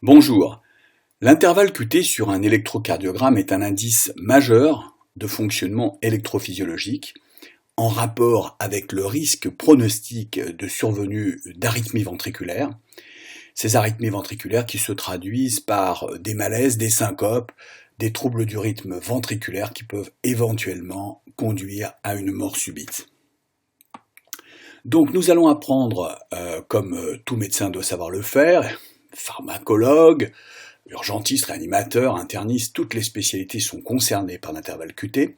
Bonjour. L'intervalle QT sur un électrocardiogramme est un indice majeur de fonctionnement électrophysiologique en rapport avec le risque pronostic de survenue d'arythmies ventriculaires. Ces arythmies ventriculaires qui se traduisent par des malaises, des syncopes, des troubles du rythme ventriculaire qui peuvent éventuellement conduire à une mort subite. Donc nous allons apprendre, comme tout médecin doit savoir le faire, pharmacologue, urgentiste, réanimateur, interniste, toutes les spécialités sont concernées par l'intervalle QT,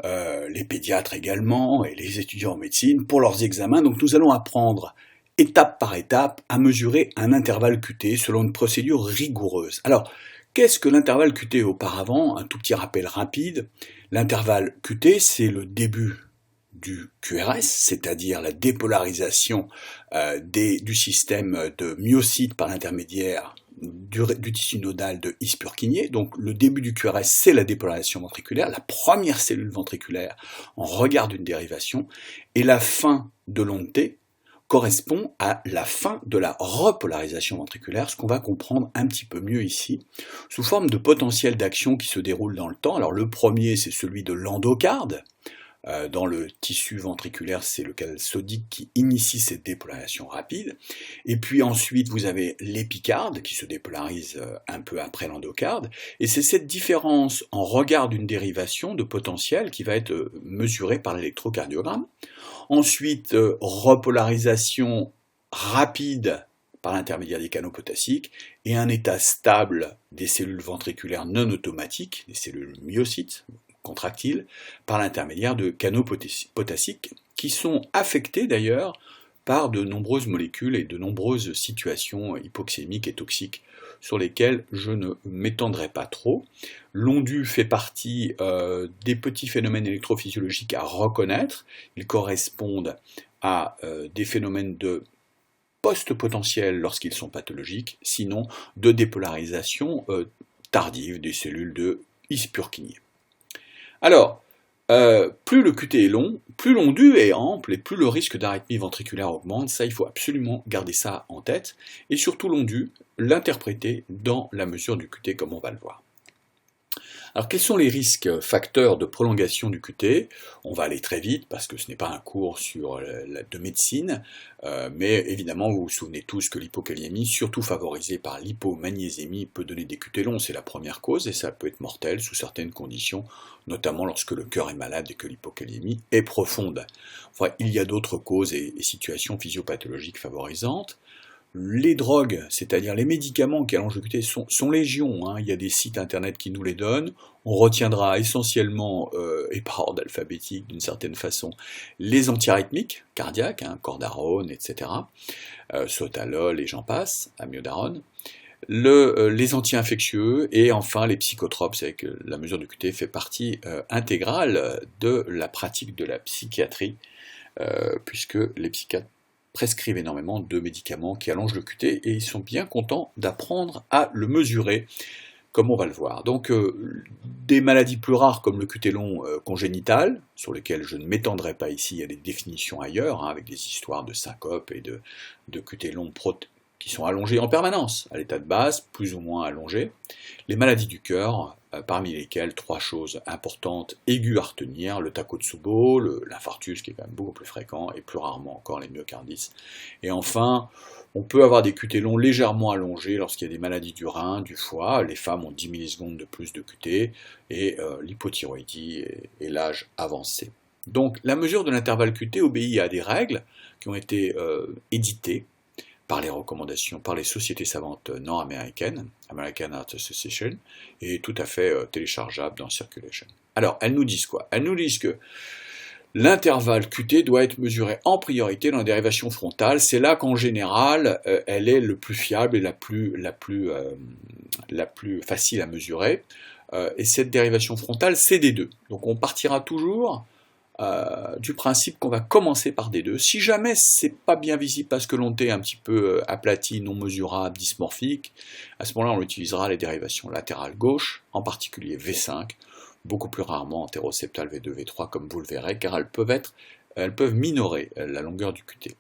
les pédiatres également et les étudiants en médecine pour leurs examens. Donc nous allons apprendre étape par étape à mesurer un intervalle QT selon une procédure rigoureuse. Alors, qu'est-ce que l'intervalle QT auparavant? Un tout petit rappel rapide. L'intervalle QT, c'est le début du QRS, c'est-à-dire la dépolarisation du système de myocytes par l'intermédiaire du tissu nodal de His-Purkinje. Donc le début du QRS, c'est la dépolarisation ventriculaire, la première cellule ventriculaire en regard d'une dérivation, et la fin de l'onde T correspond à la fin de la repolarisation ventriculaire, ce qu'on va comprendre un petit peu mieux ici, sous forme de potentiel d'action qui se déroule dans le temps. Alors le premier, c'est celui de l'endocarde. Dans le tissu ventriculaire, c'est le canal sodique qui initie cette dépolarisation rapide. Et puis ensuite, vous avez l'épicarde qui se dépolarise un peu après l'endocarde. Et c'est cette différence en regard d'une dérivation de potentiel qui va être mesurée par l'électrocardiogramme. Ensuite, repolarisation rapide par l'intermédiaire des canaux potassiques et un état stable des cellules ventriculaires non automatiques, des cellules myocytes, contractiles, par l'intermédiaire de canaux potassiques qui sont affectés d'ailleurs par de nombreuses molécules et de nombreuses situations hypoxémiques et toxiques sur lesquelles je ne m'étendrai pas trop. L'ondu fait partie des petits phénomènes électrophysiologiques à reconnaître. Ils correspondent à des phénomènes de post-potentiel lorsqu'ils sont pathologiques, sinon de dépolarisation tardive des cellules de His-Purkinje. Alors, plus le QT est long, plus l'ondu est ample et plus le risque d'arythmie ventriculaire augmente. Ça, il faut absolument garder ça en tête. Et surtout l'ondu, l'interpréter dans la mesure du QT comme on va le voir. Alors quels sont les risques facteurs de prolongation du QT? On va aller très vite parce que ce n'est pas un cours de médecine, mais évidemment vous vous souvenez tous que l'hypokaliémie, surtout favorisée par l'hypomagnésémie, peut donner des QT longs, c'est la première cause et ça peut être mortel sous certaines conditions, notamment lorsque le cœur est malade et que l'hypokaliémie est profonde. Enfin, il y a d'autres causes et situations physiopathologiques favorisantes. Les drogues, c'est-à-dire les médicaments qui allongent le QT, sont légion, hein. Il y a des sites internet qui nous les donnent. On retiendra essentiellement, et par ordre alphabétique d'une certaine façon, les antiarythmiques cardiaques, hein, cordarone, etc., sotalol et j'en passe, amiodarone. Les anti-infectieux et enfin les psychotropes, c'est que la mesure du QT fait partie intégrale de la pratique de la psychiatrie, puisque les psychiatres prescrivent énormément de médicaments qui allongent le QT et ils sont bien contents d'apprendre à le mesurer, comme on va le voir. Donc des maladies plus rares comme le QT long congénital, sur lesquelles je ne m'étendrai pas ici, il y a des définitions ailleurs, hein, avec des histoires de syncope et de QT long qui sont allongés en permanence, à l'état de base, plus ou moins allongés. Les maladies du cœur, parmi lesquelles trois choses importantes, aiguës à retenir, le Takotsubo, l'infarctus qui est quand même beaucoup plus fréquent, et plus rarement encore les myocardites. Et enfin, on peut avoir des QT longs légèrement allongés lorsqu'il y a des maladies du rein, du foie, les femmes ont 10 millisecondes de plus de QT, et l'hypothyroïdie et l'âge avancé. Donc la mesure de l'intervalle QT obéit à des règles qui ont été éditées par les recommandations, par les sociétés savantes nord-américaines, American Heart Association, et tout à fait téléchargeable dans Circulation. Alors, elles nous disent quoi? Elles nous disent que l'intervalle QT doit être mesuré en priorité dans la dérivation frontale. C'est là qu'en général, elle est le plus fiable et la plus facile à mesurer. Et cette dérivation frontale, c'est D2. Donc on partira toujours du principe qu'on va commencer par D2. Si jamais c'est pas bien visible parce que l'onde T est un petit peu aplatie, non mesurable, dysmorphique, à ce moment-là on utilisera les dérivations latérales gauche, en particulier V5, beaucoup plus rarement antéroseptale V2, V3 comme vous le verrez, car elles peuvent minorer la longueur du QT.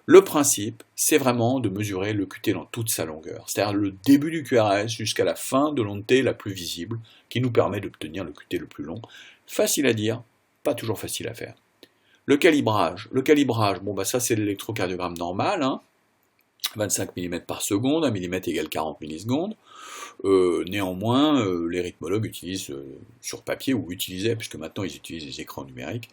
Le principe, c'est vraiment de mesurer le QT dans toute sa longueur, c'est-à-dire le début du QRS jusqu'à la fin de l'onde T la plus visible, qui nous permet d'obtenir le QT le plus long. Facile à dire, pas toujours facile à faire. Le calibrage, bon bah ça c'est l'électrocardiogramme normal, hein, 25 mm par seconde, 1 mm égale 40 millisecondes. Néanmoins, les rythmologues utilisent sur papier, ou utilisaient, puisque maintenant ils utilisent des écrans numériques,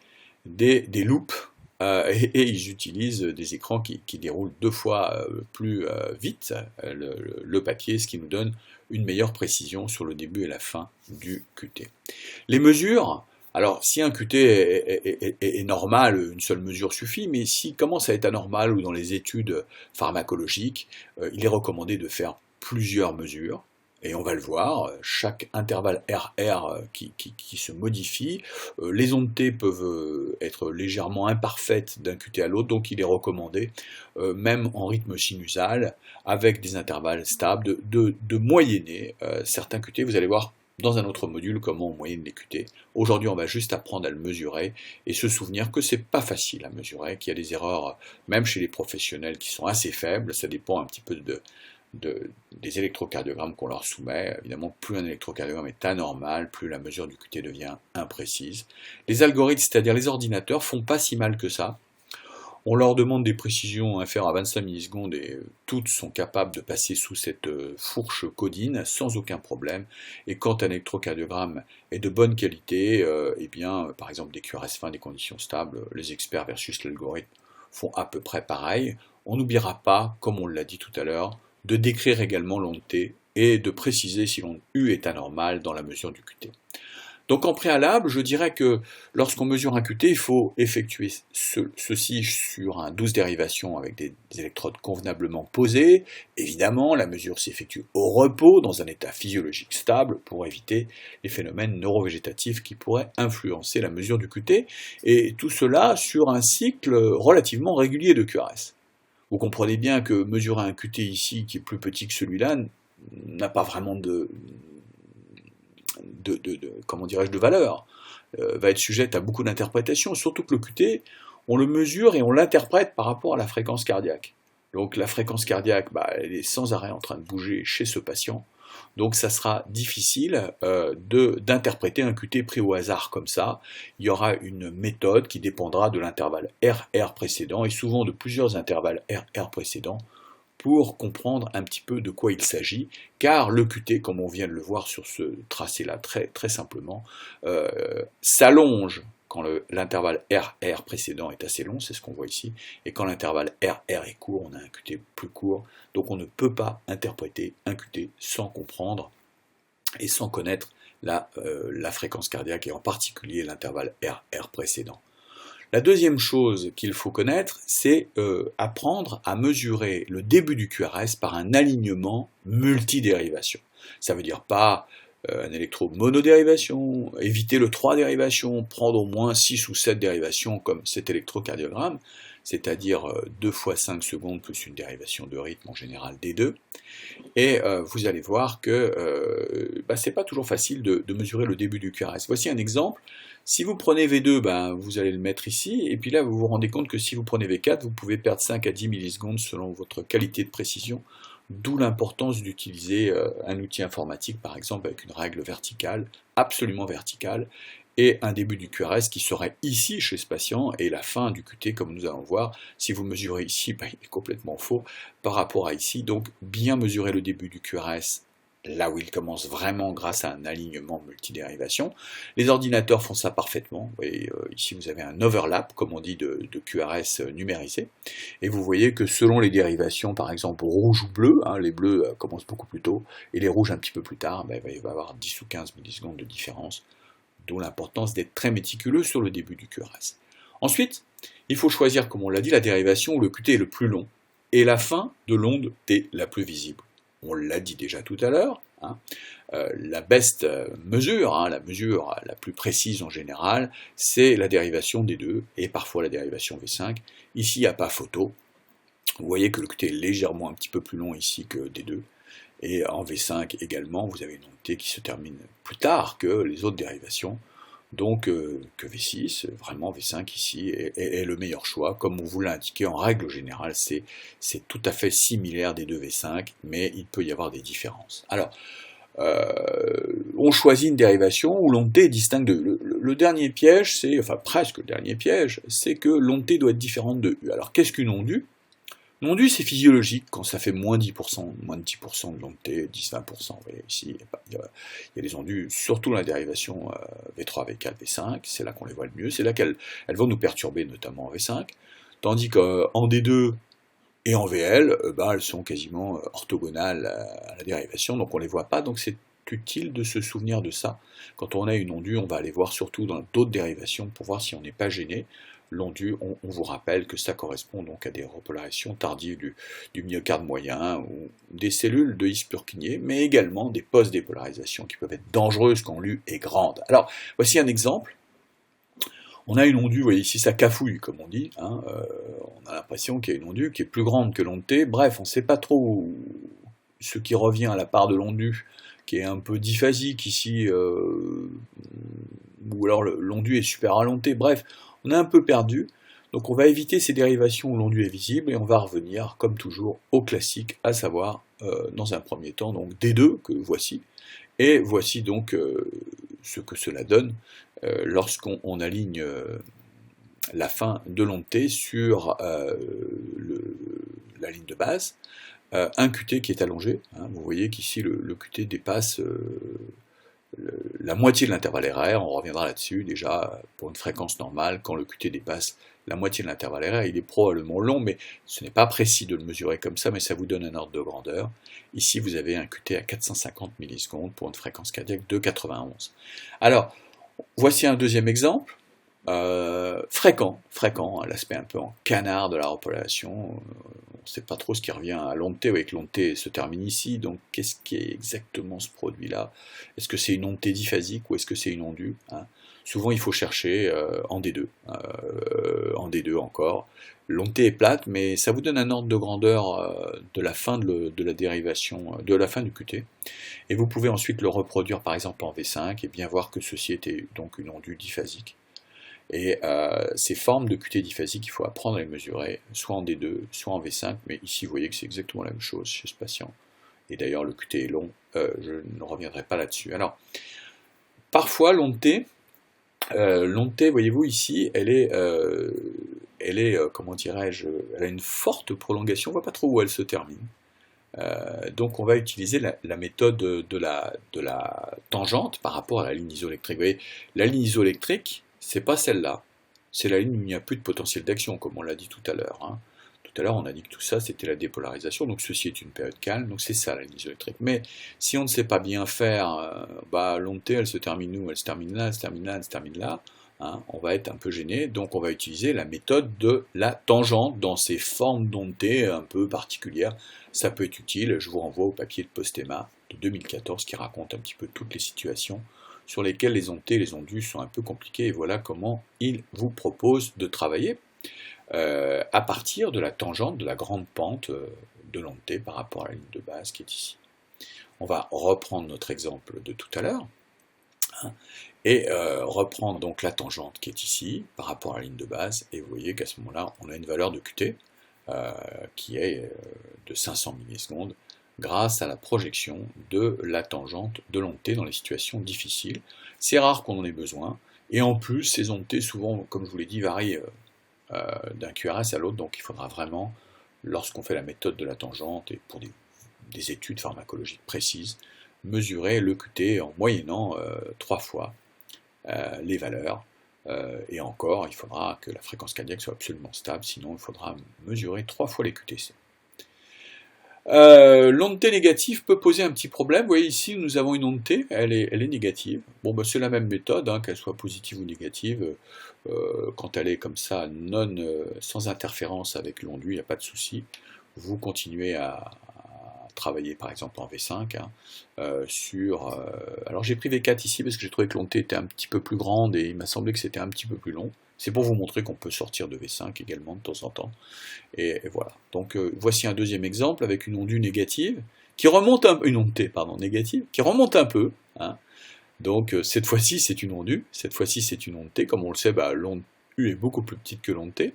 des loupes, et ils utilisent des écrans qui déroulent 2 fois plus vite le papier, ce qui nous donne une meilleure précision sur le début et la fin du QT. Les mesures, alors si un QT est normal, une seule mesure suffit, mais s'il commence à être anormal ou dans les études pharmacologiques, il est recommandé de faire plusieurs mesures. Et on va le voir, chaque intervalle RR qui se modifie, les ondes T peuvent être légèrement imparfaites d'un QT à l'autre, donc il est recommandé, même en rythme sinusal, avec des intervalles stables, de moyenner certains QT. Vous allez voir dans un autre module comment on moyenne les QT. Aujourd'hui, on va juste apprendre à le mesurer et se souvenir que c'est pas facile à mesurer, qu'il y a des erreurs, même chez les professionnels, qui sont assez faibles. Ça dépend un petit peu des électrocardiogrammes qu'on leur soumet. Évidemment, plus un électrocardiogramme est anormal, plus la mesure du QT devient imprécise. Les algorithmes, c'est-à-dire les ordinateurs, font pas si mal que ça. On leur demande des précisions inférieures à 25 millisecondes et toutes sont capables de passer sous cette fourche codine sans aucun problème. Et quand un électrocardiogramme est de bonne qualité, eh bien, par exemple des QRS fins, des conditions stables, les experts versus l'algorithme font à peu près pareil. On n'oubliera pas, comme on l'a dit tout à l'heure, de décrire également l'onde T et de préciser si l'onde U est anormale dans la mesure du QT. Donc en préalable, je dirais que lorsqu'on mesure un QT, il faut effectuer ceci sur un 12 dérivations avec des électrodes convenablement posées. Évidemment, la mesure s'effectue au repos, dans un état physiologique stable, pour éviter les phénomènes neurovégétatifs qui pourraient influencer la mesure du QT, et tout cela sur un cycle relativement régulier de QRS. Vous comprenez bien que mesurer un QT ici, qui est plus petit que celui-là, n'a pas vraiment comment dirais-je, de valeur, va être sujette à beaucoup d'interprétations, surtout que le QT, on le mesure et on l'interprète par rapport à la fréquence cardiaque. Donc la fréquence cardiaque, elle est sans arrêt en train de bouger chez ce patient, donc ça sera difficile d'interpréter un QT pris au hasard comme ça. Il y aura une méthode qui dépendra de l'intervalle RR précédent, et souvent de plusieurs intervalles RR précédents, pour comprendre un petit peu de quoi il s'agit, car le QT, comme on vient de le voir sur ce tracé-là très, très simplement, s'allonge quand l'intervalle RR précédent est assez long, c'est ce qu'on voit ici, et quand l'intervalle RR est court, on a un QT plus court, donc on ne peut pas interpréter un QT sans comprendre et sans connaître la fréquence cardiaque, et en particulier l'intervalle RR précédent. La deuxième chose qu'il faut connaître, c'est apprendre à mesurer le début du QRS par un alignement multidérivation. Ça veut dire pas un électro monodérivation, éviter le 3 dérivations, prendre au moins 6 ou 7 dérivations comme cet électrocardiogramme, c'est-à-dire 2 fois 5 secondes plus une dérivation de rythme, en général D2. Et vous allez voir que c'est pas toujours facile de mesurer le début du QRS. Voici un exemple. Si vous prenez V2, vous allez le mettre ici, et puis là vous vous rendez compte que si vous prenez V4, vous pouvez perdre 5 à 10 millisecondes selon votre qualité de précision, d'où l'importance d'utiliser un outil informatique, par exemple avec une règle verticale, absolument verticale, et un début du QRS qui serait ici chez ce patient, et la fin du QT, comme nous allons voir. Si vous mesurez ici, il est complètement faux par rapport à ici, donc bien mesurer le début du QRS là où il commence vraiment grâce à un alignement multidérivation. Les ordinateurs font ça parfaitement. Vous voyez, ici vous avez un overlap, comme on dit, de QRS numérisé. Et vous voyez que selon les dérivations, par exemple rouge ou bleu, les bleus commencent beaucoup plus tôt, et les rouges un petit peu plus tard, il va y avoir 10 ou 15 millisecondes de différence, d'où l'importance d'être très méticuleux sur le début du QRS. Ensuite, il faut choisir, comme on l'a dit, la dérivation où le QT est le plus long, et la fin de l'onde T la plus visible. On l'a dit déjà tout à l'heure, la best mesure, la mesure la plus précise en général, c'est la dérivation D2 et parfois la dérivation V5. Ici, il n'y a pas photo. Vous voyez que le QT est légèrement un petit peu plus long ici que D2. Et en V5 également, vous avez une onde T qui se termine plus tard que les autres dérivations. Donc que V6, vraiment V5 ici est le meilleur choix. Comme on vous l'a indiqué, en règle générale, c'est tout à fait similaire des deux V5, mais il peut y avoir des différences. Alors, on choisit une dérivation où l'onde t est distincte de U. Le dernier piège, c'est, enfin presque le dernier piège, c'est que l'onde t doit être différente de U. Alors qu'est-ce qu'une onde U? Une onde U, c'est physiologique quand ça fait moins de 10% de l'onde t, 10-20%. Vous voyez ici, il y a des ondes U, surtout dans la dérivation V3, V4, V5, c'est là qu'on les voit le mieux, c'est là qu'elles vont nous perturber, notamment en V5, tandis qu'en D2, et en VL, elles sont quasiment orthogonales à la dérivation, donc on ne les voit pas, donc c'est utile de se souvenir de ça. Quand on a une onde U, on va aller voir surtout dans d'autres dérivations pour voir si on n'est pas gêné. L'onde U, on vous rappelle que ça correspond donc à des repolarisations tardives du myocarde moyen ou des cellules de His-Purkinje, mais également des post-dépolarisations qui peuvent être dangereuses quand l'U est grande. Alors, voici un exemple. On a une onde U, vous voyez ici, ça cafouille, comme on dit. On a l'impression qu'il y a une onde U qui est plus grande que l'onde T. Bref, on ne sait pas trop ce qui revient à la part de l'onde U, qui est un peu diphasique ici, ou alors l'onde U est supérieure à l'onde T. Bref, on est un peu perdu. Donc on va éviter ces dérivations où l'onde U est visible, et on va revenir, comme toujours, au classique, à savoir, dans un premier temps, donc D2, que voici. Et voici donc ce que cela donne lorsqu'on aligne la fin de l'onde T sur la ligne de base, un QT qui est allongé. Vous voyez qu'ici le QT dépasse la moitié de l'intervalle RR, on reviendra là-dessus déjà pour une fréquence normale, quand le QT dépasse la moitié de l'intervalle RR, il est probablement long, mais ce n'est pas précis de le mesurer comme ça, mais ça vous donne un ordre de grandeur. Ici, vous avez un QT à 450 millisecondes pour une fréquence cardiaque de 91. Alors, voici un deuxième exemple, fréquent, l'aspect un peu en canard de la repolation, on ne sait pas trop ce qui revient à l'onde T, vous voyez que l'onde T se termine ici, donc qu'est-ce qui est exactement ce produit-là? Est-ce que c'est une onde T diphasique ou est-ce que c'est une onde U? Souvent il faut chercher en D2, en D2 encore. L'onde T est plate, mais ça vous donne un ordre de grandeur de la fin de la dérivation, de la fin du QT. Et vous pouvez ensuite le reproduire par exemple en V5 et bien voir que ceci était donc une onde U diphasique. Et ces formes de QT diphasique, il faut apprendre à les mesurer, soit en D2, soit en V5, mais ici vous voyez que c'est exactement la même chose chez ce patient. Et d'ailleurs le QT est long, je ne reviendrai pas là-dessus. Alors, parfois l'onde T, voyez-vous ici, elle est comment dirais-je, elle a une forte prolongation, on ne voit pas trop où elle se termine. Donc on va utiliser la méthode de la tangente par rapport à la ligne isoélectrique. Vous voyez, la ligne isoélectrique, c'est pas celle-là, c'est la ligne où il n'y a plus de potentiel d'action, comme on l'a dit tout à l'heure. Tout à l'heure, on a dit que tout ça, c'était la dépolarisation, donc ceci est une période calme, donc c'est ça la ligne isoélectrique. Mais si on ne sait pas bien faire, l'onde T, elle se termine où? Elle se termine là, elle se termine là, elle se termine là. On va être un peu gêné, donc on va utiliser la méthode de la tangente dans ces formes d'onde T un peu particulières. Ça peut être utile, je vous renvoie au papier de Postema de 2014 qui raconte un petit peu toutes les situations sur lesquelles les ondes T et les ondes U sont un peu compliquées, et voilà comment il vous propose de travailler à partir de la tangente de la grande pente de l'onde T par rapport à la ligne de base qui est ici. On va reprendre notre exemple de tout à l'heure, et reprendre donc la tangente qui est ici par rapport à la ligne de base, et vous voyez qu'à ce moment-là, on a une valeur de QT qui est de 500 millisecondes, grâce à la projection de la tangente de l'onde T dans les situations difficiles. C'est rare qu'on en ait besoin, et en plus, ces ondes T, souvent, comme je vous l'ai dit, varient d'un QRS à l'autre, donc il faudra vraiment, lorsqu'on fait la méthode de la tangente, et pour des études pharmacologiques précises, mesurer le QT en moyennant 3 fois les valeurs, et encore, il faudra que la fréquence cardiaque soit absolument stable, sinon il faudra mesurer 3 fois les QTC. L'onde T négative peut poser un petit problème. Vous voyez ici, nous avons une onde T, elle est négative. Bon, c'est la même méthode, qu'elle soit positive ou négative. Quand elle est comme ça, sans interférence avec l'onde U, il n'y a pas de souci. Vous continuez à travailler par exemple en V5 sur... alors j'ai pris V4 ici parce que j'ai trouvé que l'onde T était un petit peu plus grande et il m'a semblé que c'était un petit peu plus long. C'est pour vous montrer qu'on peut sortir de V5 également de temps en temps. Et voilà. Donc voici un deuxième exemple avec une onde U négative qui remonte une onde T, négative, qui remonte un peu, Donc cette fois-ci c'est une onde U, cette fois-ci c'est une onde T, comme on le sait, l'onde U est beaucoup plus petite que l'onde T.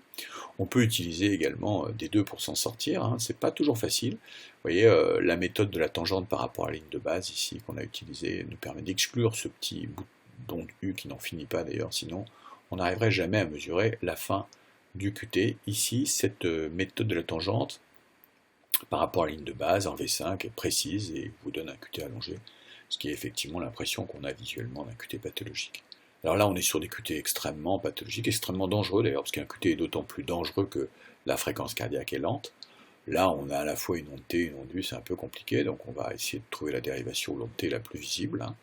On peut utiliser également des deux pour s'en sortir, hein. C'est pas toujours facile. Vous voyez, la méthode de la tangente par rapport à la ligne de base ici qu'on a utilisée nous permet d'exclure ce petit bout d'onde U qui n'en finit pas d'ailleurs, sinon on n'arriverait jamais à mesurer la fin du QT. Ici, cette méthode de la tangente par rapport à la ligne de base en V5 est précise et vous donne un QT allongé, ce qui est effectivement l'impression qu'on a visuellement d'un QT pathologique. Alors là, on est sur des QT extrêmement pathologiques, extrêmement dangereux d'ailleurs, parce qu'un QT est d'autant plus dangereux que la fréquence cardiaque est lente. Là, on a à la fois une onde T et une onde U, c'est un peu compliqué, donc on va essayer de trouver la dérivation de l'onde T la plus visible, hein.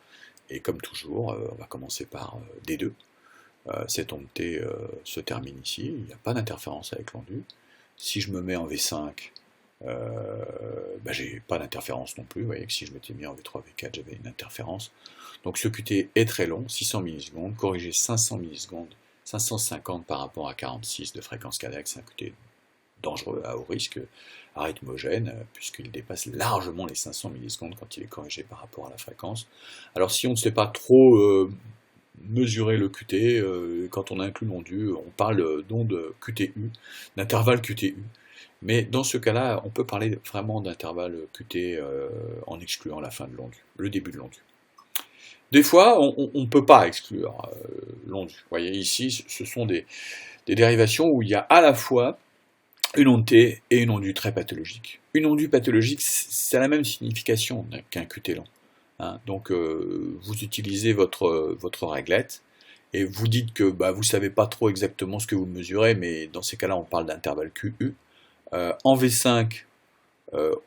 Et comme toujours, on va commencer par D2. Cette onde T se termine ici, il n'y a pas d'interférence avec l'onde U. Si je me mets en V5, j'ai pas d'interférence non plus. Vous voyez que si je m'étais mis en V3, V4, j'avais une interférence. Donc ce QT est très long, 600 millisecondes, corrigé 500 millisecondes, 550 par rapport à 46 de fréquence cardiaque, c'est un QT dangereux, à haut risque, arythmogène, puisqu'il dépasse largement les 500 millisecondes quand il est corrigé par rapport à la fréquence. Alors si on ne sait pas trop mesurer le QT, quand on inclut l'onde U, on parle d'onde QTU, d'intervalle QTU. Mais dans ce cas-là, on peut parler vraiment d'intervalle QT en excluant la fin de l'onde U, le début de l'onde U. Des fois, on ne peut pas exclure l'onde U. Vous voyez ici, ce sont des dérivations où il y a à la fois une onde T et une onde U très pathologique. Une onde U pathologique, c'est la même signification qu'un QT long. Hein. Donc vous utilisez votre réglette et vous dites que vous ne savez pas trop exactement ce que vous mesurez, mais dans ces cas-là, on parle d'intervalle QU. En V5,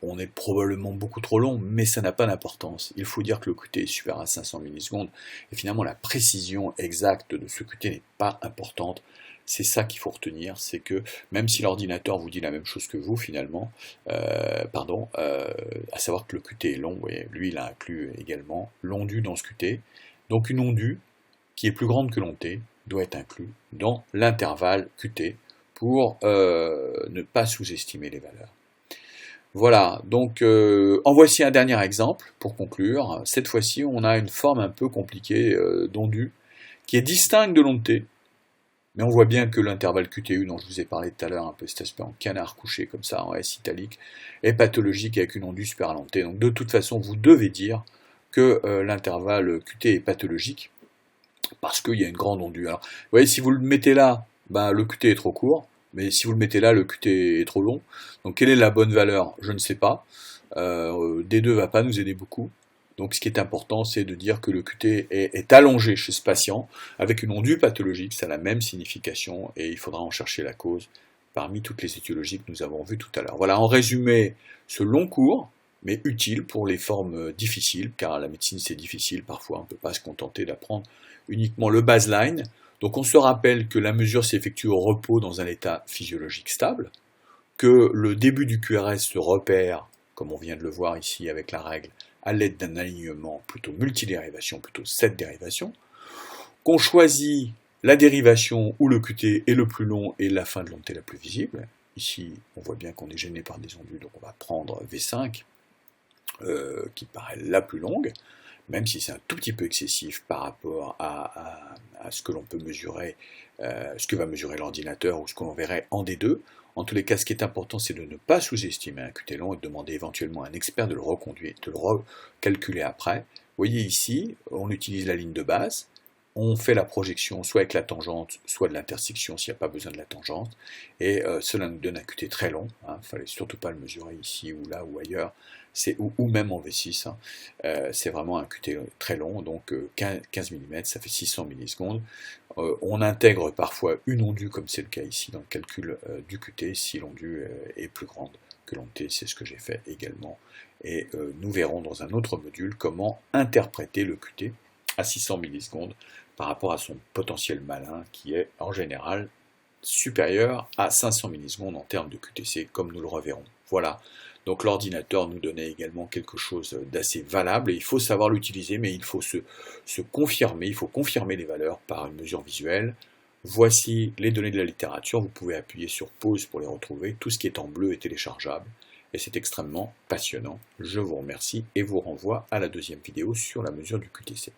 on est probablement beaucoup trop long, mais ça n'a pas d'importance. Il faut dire que le QT est supérieur à 500 millisecondes, et finalement la précision exacte de ce QT n'est pas importante. C'est ça qu'il faut retenir, c'est que même si l'ordinateur vous dit la même chose que vous, finalement, à savoir que le QT est long, vous voyez, lui il a inclus également l'onde U dans ce QT, donc une onde U qui est plus grande que l'onde T doit être inclue dans l'intervalle QT pour ne pas sous-estimer les valeurs. Voilà, donc en voici un dernier exemple pour conclure. Cette fois-ci, on a une forme un peu compliquée d'onde U qui est distincte de l'onde T, mais on voit bien que l'intervalle QTU dont je vous ai parlé tout à l'heure, un peu cet aspect en canard couché comme ça, en S italique, est pathologique avec une onde U supérieure à l'onde T. Donc de toute façon, vous devez dire que l'intervalle QT est pathologique parce qu'il y a une grande onde U. Alors, vous voyez, si vous le mettez là, le QT est trop court. Mais si vous le mettez là, le QT est trop long. Donc quelle est la bonne valeur? Je ne sais pas. D2 ne va pas nous aider beaucoup. Donc ce qui est important, c'est de dire que le QT est allongé chez ce patient, avec une onde U pathologique, ça a la même signification, et il faudra en chercher la cause parmi toutes les étiologies que nous avons vues tout à l'heure. Voilà, en résumé, ce long cours, mais utile pour les formes difficiles, car la médecine c'est difficile parfois, on ne peut pas se contenter d'apprendre uniquement le baseline. Donc on se rappelle que la mesure s'effectue au repos dans un état physiologique stable, que le début du QRS se repère, comme on vient de le voir ici avec la règle, à l'aide d'un alignement plutôt multidérivation, plutôt 7 dérivations, qu'on choisit la dérivation où le QT est le plus long et la fin de l'onde T la plus visible. Ici, on voit bien qu'on est gêné par des ondes U, donc on va prendre V5, qui paraît la plus longue, même si c'est un tout petit peu excessif par rapport à ce que l'on peut mesurer, ce que va mesurer l'ordinateur ou ce que l'on verrait en D2. En tous les cas, ce qui est important, c'est de ne pas sous-estimer un QT long et de demander éventuellement à un expert de le reconduire, de le recalculer après. Vous voyez ici, on utilise la ligne de base, on fait la projection soit avec la tangente, soit de l'intersection s'il n'y a pas besoin de la tangente, et cela nous donne un QT très long, il ne fallait surtout pas le mesurer ici ou là ou ailleurs, ou même en V6, c'est vraiment un QT très long, donc 15 mm, ça fait 600 millisecondes. On intègre parfois une onde U, comme c'est le cas ici dans le calcul du QT, si l'onde U est plus grande que l'onde T, c'est ce que j'ai fait également, et nous verrons dans un autre module comment interpréter le QT à 600 millisecondes par rapport à son potentiel malin qui est en général supérieur à 500 millisecondes en termes de QTC comme nous le reverrons. Voilà, donc l'ordinateur nous donnait également quelque chose d'assez valable et il faut savoir l'utiliser mais il faut se confirmer, il faut confirmer les valeurs par une mesure visuelle. Voici les données de la littérature, vous pouvez appuyer sur pause pour les retrouver, tout ce qui est en bleu est téléchargeable et c'est extrêmement passionnant. Je vous remercie et vous renvoie à la deuxième vidéo sur la mesure du QTC.